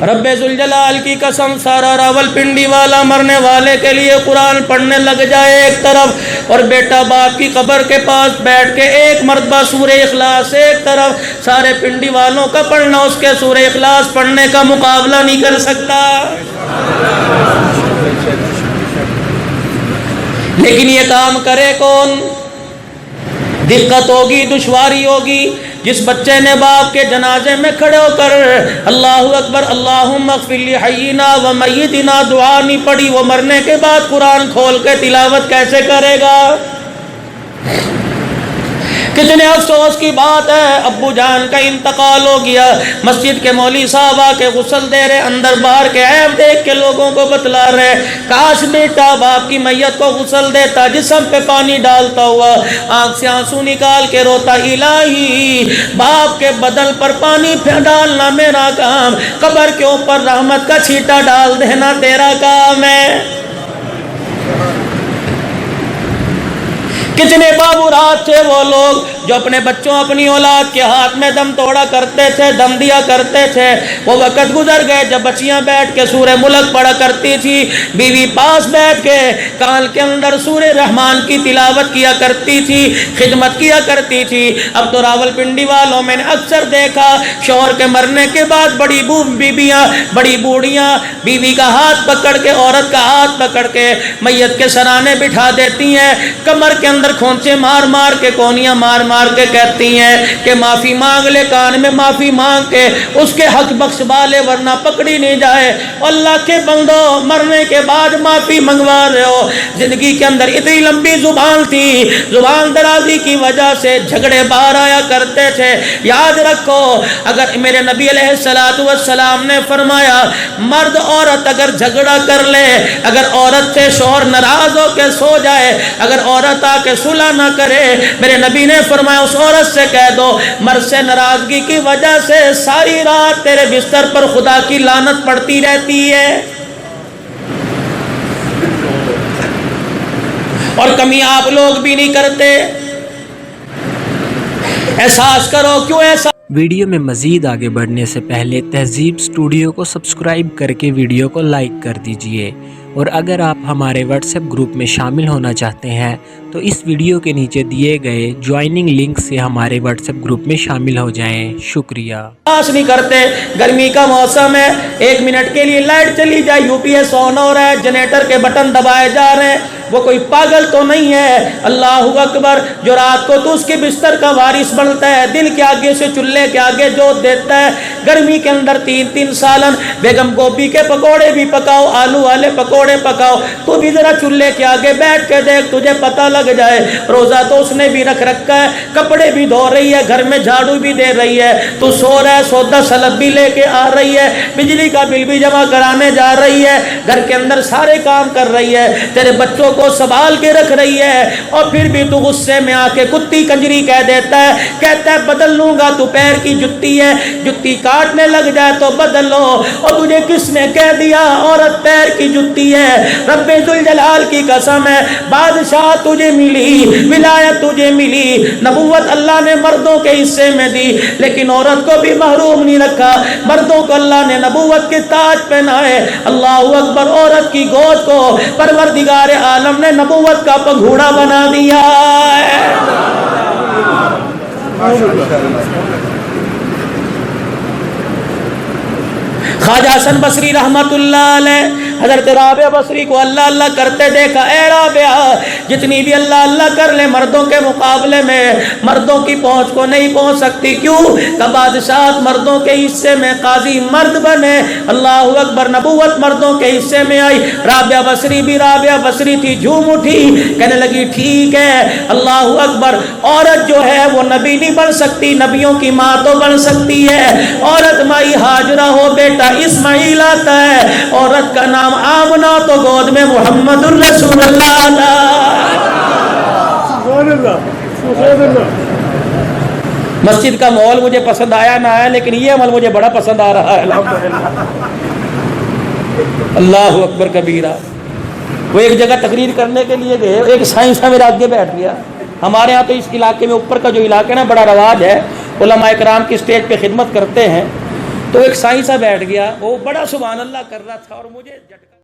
رب ذوالجلال کی قسم سارا راولپنڈی والا مرنے والے کے لیے قرآن پڑھنے لگ جائے ایک طرف، اور بیٹا باپ کی قبر کے پاس بیٹھ کے ایک مرتبہ سورہ اخلاص ایک طرف، سارے پنڈی والوں کا پڑھنا اس کے سورہ اخلاص پڑھنے کا مقابلہ نہیں کر سکتا۔ لیکن یہ کام کرے کون؟ دقت ہوگی، دشواری ہوگی۔ جس بچے نے باپ کے جنازے میں کھڑے ہو کر اللہ اکبر اللہم اغفر لحینا و میتنا دعا نہیں پڑھی، وہ مرنے کے بعد قرآن کھول کے تلاوت کیسے کرے گا؟ کتنے افسوس کی بات ہے، ابو جان کا انتقال ہو گیا، مسجد کے مولوی صاحب آ کے غسل دے رہے، اندر باہر کے عیب دیکھ کے لوگوں کو بتلا رہے، کاش بیٹا باپ کی میت کو غسل دیتا، جسم پہ پانی ڈالتا ہوا آنکھ سے آنسو نکال کے روتا، الہی باپ کے بدن پر پانی ڈالنا میرا کام، قبر کے اوپر رحمت کا چھیٹا ڈال دینا تیرا کام ہے۔ کتنے بابورات تھے وہ لوگ جو اپنے بچوں اپنی اولاد کے ہاتھ میں دم توڑا کرتے تھے، دم دیا کرتے تھے۔ وہ وقت گزر گئے جب بچیاں بیٹھ کے سورہ ملک پڑھا کرتی تھی، بیوی پاس بیٹھ کے کان کے اندر سورہ رحمان کی تلاوت کیا کرتی تھی، خدمت کیا کرتی تھی۔ اب تو راولپنڈی والوں میں نے اکثر دیکھا شوہر کے مرنے کے بعد بڑی بیویاں، بڑی بوڑھیاں بیوی کا ہاتھ پکڑ کے، عورت کا ہاتھ پکڑ کے میت کے سرانے بٹھا دیتی ہیں، کمر کے اندر کھونچے مار مار کے، کونیاں مار مار کے کہتی ہیں کہ معافی مانگ لے، کان میں معافی مانگ کے اس کے حق بخشوا لے ورنہ پکڑی نہیں جائے۔ اللہ کے بندو، مرنے کے بعد معافی منگوا رہے ہو، زندگی کے اندر اتنی لمبی زبان تھی، زبان درازی کی وجہ سے جھگڑے باہر آیا کرتے تھے۔ یاد رکھو، اگر میرے نبی علیہ السلام نے فرمایا مرد عورت اگر جھگڑا کر لے، اگر عورت سے شوہر ناراض ہو کے سو جائے، اگر عورت آ کے صلح نہ کرے، میرے نبی نے فرمایا اس عورت سے کہہ دو مرد سے ناراضگی کی وجہ سے ساری رات تیرے بستر پر خدا کی لعنت پڑتی رہتی ہے۔ اور کمی آپ لوگ بھی نہیں کرتے۔ احساس کرو، کیوں ایسا؟ ویڈیو میں مزید آگے بڑھنے سے پہلے تہذیب اسٹوڈیو کو سبسکرائب کر کے ویڈیو کو لائک کر دیجئے، اور اگر آپ ہمارے واٹس ایپ گروپ میں شامل ہونا چاہتے ہیں تو اس ویڈیو کے نیچے دیے گئے جوائننگ لنک سے ہمارے واٹس ایپ گروپ میں شامل ہو جائیں۔ شکریہ۔ نہیں کرتے، گرمی کا موسم ہے، 1 منٹ کے لیے لائٹ چلی جائے، یو پی ایس آن ہو رہا ہے، جنریٹر کے بٹن دبائے جا رہے ہیں، وہ کوئی پاگل تو نہیں ہے۔ اللہ اکبر، جو رات کو تو اس کے بستر کا وارث بنتا ہے، دل کے آگے سے چولہے کے آگے جوت دیتا ہے، گرمی کے اندر 3 سالن بیگم گوبھی کے پکوڑے بھی پکاؤ، آلو والے پکوڑے پکاؤ، تو بھی ذرا چولہے کے آگے بیٹھ کے دیکھ، تجھے پتہ لگ جائے روزہ تو اس نے بھی رکھ رکھا ہے، کپڑے بھی دھو رہی ہے، گھر میں جھاڑو بھی دے رہی ہے، تو سو رہا ہے، سودا سلب بھی لے کے آ رہی ہے، بجلی کا بل بھی جمع کرانے جا رہی ہے، گھر کے اندر سارے کام کر رہی ہے، تیرے بچوں کو سنبھال کے رکھ رہی ہے، اور پھر بھی تو غصے میں آ کے کتی کنجری کہہ دیتا ہے، کہتا ہے بدل لوں گا، تو پیر کی جتی ہے، جتی کاٹنے لگ جائے تو بدل لو، اور تجھے کس نے کہہ دیا عورت پیر کی جتی ہے؟ رب ذوالجلال کی قسم ہے، بادشاہ تجھے ملی، ولایت تجھے ملی، نبوت اللہ نے مردوں کے حصے میں دی، لیکن عورت کو بھی محروم نہیں رکھا، مردوں کو اللہ نے نبوت کے تاج پہنائے۔ اللہ اکبر، عورت کی گود کو پروردگار عالم نے نبوت کا پگھوڑا بنا دیا ہے۔ خواجہ حسن بصری رحمت اللہ علیہ حضرت رابعہ بصری کو اللہ اللہ کرتے دیکھا، اے رابعہ جتنی بھی اللہ اللہ کر لے مردوں کے مقابلے میں مردوں کی پہنچ کو نہیں پہنچ سکتی، کیوں کہ بادشاہ مردوں کے حصے میں، قاضی مرد بنے، اللہ اکبر، نبوت مردوں کے حصے میں آئی۔ رابعہ بصری بھی رابعہ بصری تھی، جھوم اٹھی، کہنے لگی ٹھیک ہے، اللہ اکبر، عورت جو ہے وہ نبی نہیں بن سکتی، نبیوں کی ماں تو بن سکتی ہے، عورت مائی ہاجرہ ہو، بیٹا اسماعیل آتا ہے، عورت کا نام آمنہ تو گود میں محمد الرسول اللہ آتا۔ مسجد کا ماحول مجھے پسند آیا نہ آیا، لیکن یہ عمل مجھے بڑا پسند آ رہا ہے، الحمدللہ۔ اللہ اکبر کبیرہ۔ وہ ایک جگہ تقریر کرنے کے لیے گئے، ایک سائنسداں میرے آگے بیٹھ گیا۔ ہمارے ہاں تو اس علاقے میں اوپر کا جو علاقہ ہے نا بڑا رواج ہے، علماء کرام کی اسٹیج پہ خدمت کرتے ہیں، تو ایک سائیں سا بیٹھ گیا, وہ بڑا سبحان اللہ کر رہا تھا اور مجھے جھٹکا